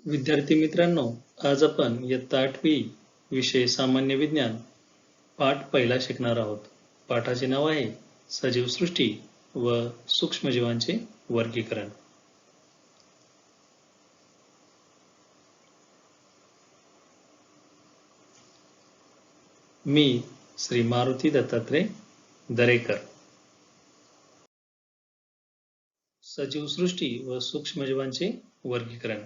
विद्यार्थी मित्रांनो, आज आपण इयत्ता 8वी विषय सामान्य विज्ञान पाठ पहिला शिकणार आहोत. पाठाचे नाव आहे सजीवसृष्टी व सूक्ष्मजीवांचे वर्गीकरण. मी श्री मारुती दत्तात्रय दरेकर. सजीवसृष्टी व सूक्ष्मजीवांचे वर्गीकरण.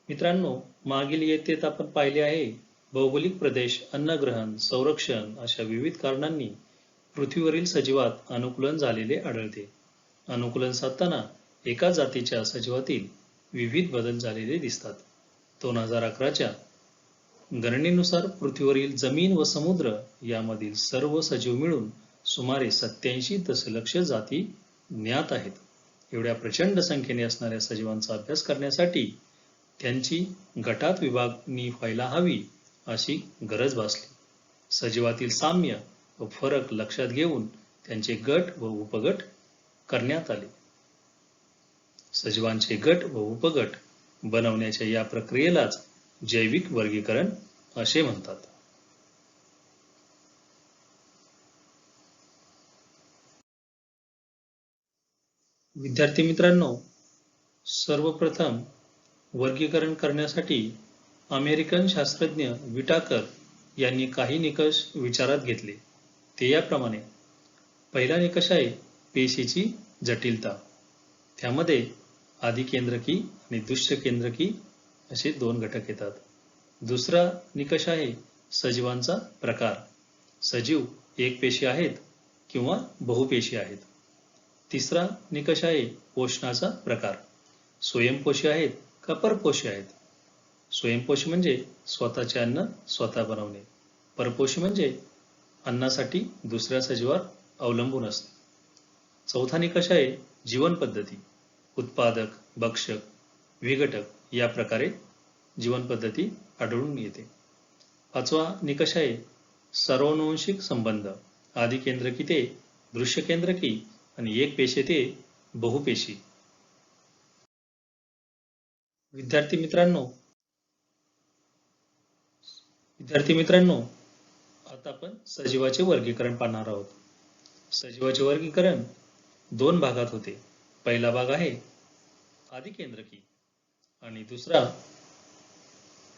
मित्रांनो, मागील इयत्तेत आपण पाहिले आहे भौगोलिक प्रदेश, अन्नग्रहण, संरक्षण अशा विविध कारणांनी पृथ्वीवरील सजीवात अनुकूलन झालेले आढळते. अनुकूलन साधताना एका जातीच्या सजीवातील विविध बदल झालेले दिसतात. 2011च्या गणनेनुसार पृथ्वीवरील जमीन व समुद्र यामधील सर्व सजीव मिळून सुमारे 87 दशलक्ष जाती ज्ञात आहेत. एवढ्या प्रचंड संख्येने असणाऱ्या सजीवांचा अभ्यास करण्यासाठी त्यांची गटात विभागणी व्हायला हवी अशी गरज भासली. सजीवातील साम्य व फरक लक्षात घेऊन त्यांचे गट व उपगट करण्यात आले. सजीवांचे गट व उपगट बनवण्याच्या या प्रक्रियेलाच जैविक वर्गीकरण असे म्हणतात. विद्यार्थी मित्रांनो, सर्वप्रथम वर्गीकरण करण्यासाठी अमेरिकन शास्त्रज्ञ विटाकर यांनी काही निकष विचारात घेतले. ते याप्रमाणे. पहिला निकष आहे पेशीची जटिलता. त्यामध्ये आदिकेंद्रकी आणि दुष्यकेंद्रकी असे दोन घटक येतात. दुसरा निकष आहे सजीवांचा प्रकार. सजीव एकपेशी आहेत किंवा बहुपेशी आहेत. तिसरा निकष आहे पोषणाचा प्रकार. स्वयंपोषी आहेत का परपोषी आहेत. स्वयंपोषी म्हणजे स्वतःचे अन्न स्वतः बनवणे. परपोषी म्हणजे अन्नासाठी दुसऱ्या सजीवावर अवलंबून असणे. चौथा निकष आहे जीवन पद्धती. उत्पादक, भक्षक, विघटक या प्रकारे जीवन पद्धती आढळून येते. पाचवा निकष आहे सर्वानुवंशिक संबंध. आदिकेंद्रकी ते दृश्यकेंद्रकी आणि एकपेशी ते बहुपेशी. विद्यार्थी मित्रांनो, आता आपण सजीवाचे वर्गीकरण पाहणार आहोत. सजीवाचे वर्गीकरण दोन भागात होते. पहिला भाग आहे आदिकेंद्रकी आणि दुसरा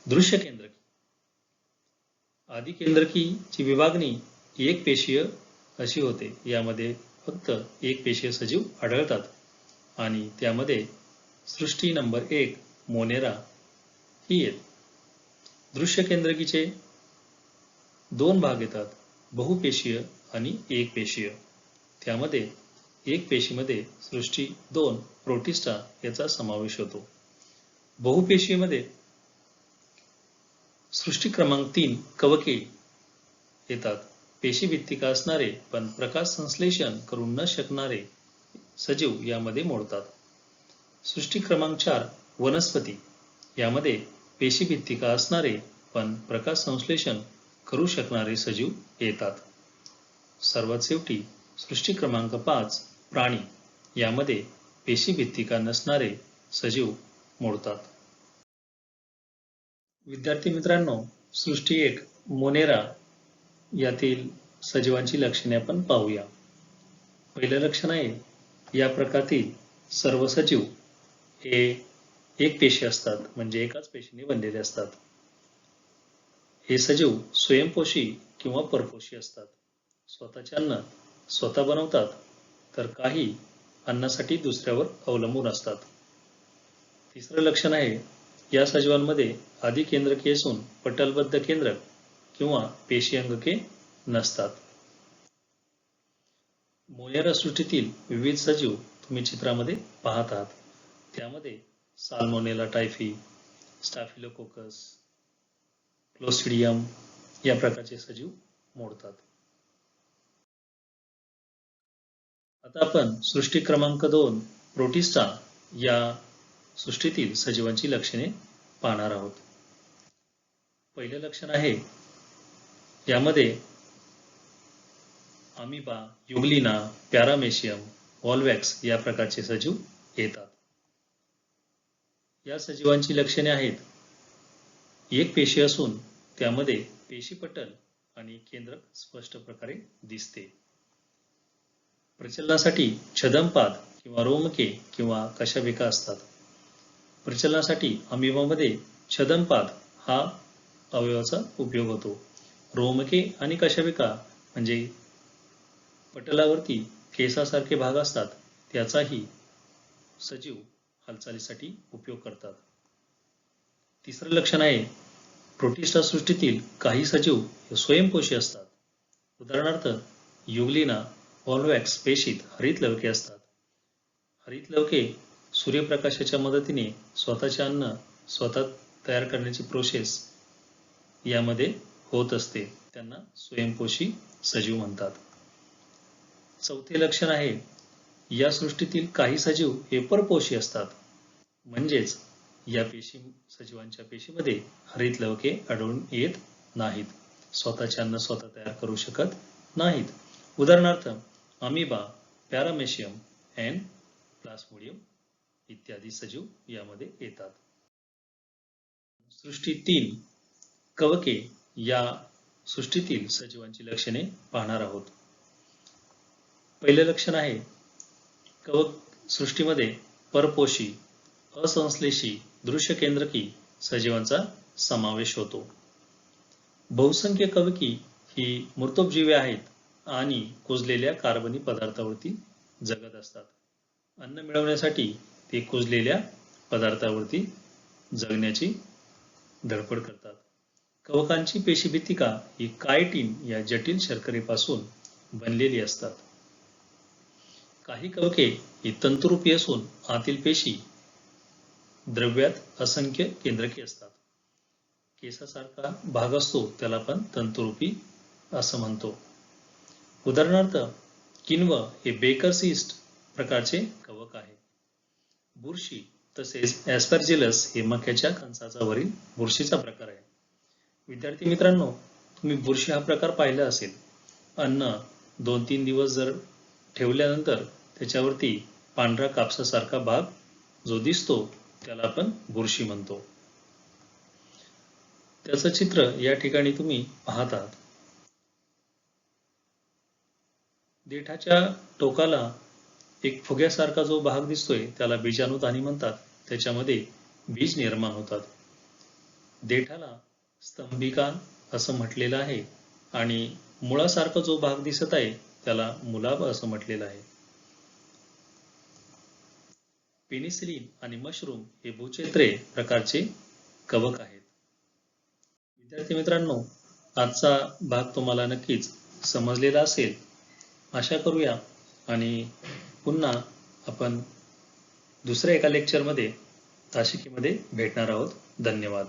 दृश्यकेंद्रकी. आदिकेंद्रकीची विभागणी एकपेशीय अशी होते. यामध्ये फक्त एकपेशीय सजीव आढळतात आणि त्यामध्ये सृष्टी नंबर 1 मोनेरा ही येते. दृश्यकेंद्रकीचे दोन भाग येतात, बहुपेशीय आणि एकपेशीय. त्यामध्ये एकपेशीमध्ये सृष्टी 2 प्रोटिस्टा याचा समावेश होतो. बहुपेशीमध्ये सृष्टी क्रमांक 3 कवके येतात. पेशीभित्तिका असणारे पण प्रकाश संश्लेषण करू न शकणारे सजीव यामध्ये मोडतात. सृष्टी क्रमांक 4 वनस्पती यामध्ये पेशीभित्तिका असणारे पण प्रकाश संश्लेषण करू शकणारे सजीव येतात. सर्वात शेवटी सृष्टी क्रमांक 5 प्राणी यामध्ये पेशीभित्तिका नसणारे सजीव मोडतात. विद्यार्थी मित्रांनो, सृष्टी 1 मोनेरा यातील सजीवांची लक्षणे आपण पाहूया. पहिलं लक्षण आहे या प्रकारातील सर्व सजीव हे एकपेशी असतात, म्हणजे एकाच पेशीने बनलेले असतात. हे सजीव स्वयंपोषी किंवा परपोषी असतात. स्वतःचे अन्न स्वतः बनवतात, तर काही अन्नासाठी दुसऱ्यावर अवलंबून असतात. तिसरं लक्षण आहे या सजीवांमध्ये आदिकेंद्रकी असून पटलबद्ध केंद्रक किंवा पेशी अंगके नसतात. मोनेरा सृष्टीतील विविध सजीव तुम्ही चित्रामध्ये पाहत आहात. त्यामध्ये साल्मोनेला टायफी, स्टाफिलोकोकस, क्लोस्ट्रिडियम या प्रकारचे सजीव मोडतात. आता आपण सृष्टी क्रमांक 2 प्रोटिस्टा या सृष्टीतील सजीवांची लक्षणे पाहणार आहोत. पहिले लक्षण आहे यामध्ये अमिबा, युग्लिना, पॅरामेशियम, व्हॉल्वॅक्स या प्रकारचे सजीव येतात. या सजीवांची लक्षणे आहेत. एक पेशी असून त्यामध्ये पेशीपटल आणि केंद्रक स्पष्ट प्रकारे दिसते. प्रचलनासाठी छदमपाद किंवा रोमके किंवा कशाभिका असतात. प्रचलनासाठी अमिबामध्ये छदमपाद हा अवयवाचा उपयोग होतो. रोमके आणि कशाभिका म्हणजे पटलावरती केसासारखे भाग असतात त्याचाही सजीव हालचालीसाठी उपयोग करतात. तिसरं लक्षण आहे प्रोटिस्टा सृष्टीतील काही सजीव स्वयंपोषी असतात. उदाहरणार्थ युग्लिना ऑल्वॅक्स पेशीत हरितलवके असतात. हरितलवके सूर्यप्रकाशाच्या मदतीने स्वतःचे अन्न स्वतः तयार करण्याची प्रोसेस यामध्ये होत असते. त्यांना स्वयंपोषी सजीव म्हणतात. चौथे लक्षण आहे या सृष्टीतील काही सजीव हे परपोषी असतात. म्हणजेच या सजीवांच्या पेशीमध्ये हरितलवके आढळून येत नाहीत. स्वतःचे अन्न स्वतः तयार करू शकत नाहीत. उदाहरणार्थ अमिबा, पॅरामेशियम अँड प्लास्मोडियम इत्यादी सजीव यामध्ये येतात. सृष्टी 3 कवके या सृष्टीतील सजीवांची लक्षणे पाहणार आहोत. पहिले लक्षण आहे कवक सृष्टीमध्ये परपोषी, असंश्लेषी, दृश्य केंद्रकी सजीवांचा समावेश होतो. बहुसंख्य कवकी ही मृतोपजीवी आहेत आणि कुजलेल्या कार्बनी पदार्थावरती जगत असतात. अन्न मिळवण्यासाठी ते कुजलेल्या पदार्थावरती जगण्याची धडपड करतात. कवकांची पेशीभित्तिका ही कायटिन या जटिल शर्करेपासून बनलेली असतात. काही कवके ही तंतुरूपी असून आतील पेशी द्रव्यात असंख्य केंद्रके असतात. केसासारखा भाग असतो त्याला आपण तंतुरूपी असं म्हणतो. उदाहरणार्थ किण्व हे बेकर्स ईस्ट प्रकारचे कवक आहे. बुरशी तसेच ॲस्परजिलस हे मक्याच्या कणसाचा वरील बुरशीचा प्रकार आहे. विद्यार्थी मित्रांनो, तुम्ही बुरशी हा प्रकार पाहिला असेल. अन्न 2-3 दिवस जर ठेवल्यानंतर त्याच्यावरती पांढरा कापसासारखा भाग जो दिसतो त्याला आपण बुरशी म्हणतो. त्याचं चित्र या ठिकाणी तुम्ही पाहत आहात. देठाच्या टोकाला एक फुग्यासारखा जो भाग दिसतोय त्याला बीजाणुदानी म्हणतात. त्याच्यामध्ये बीज निर्माण होतात. देठाला स्तंभिका असं म्हटलेलं आहे आणि मुळासारखा जो भाग दिसत आहे त्याला मुलाब असं म्हटलेलं आहे. पेनिसिलिन आणि मशरूम हे भूक्षेत्रे प्रकारचे कवक आहेत. विद्यार्थी मित्रांनो, आजचा भाग तुम्हाला नक्कीच समजलेला असेल आशा करूया आणि पुन्हा आपण दुसऱ्या एका लेक्चरमध्ये तासिकेमध्ये भेटणार आहोत. धन्यवाद.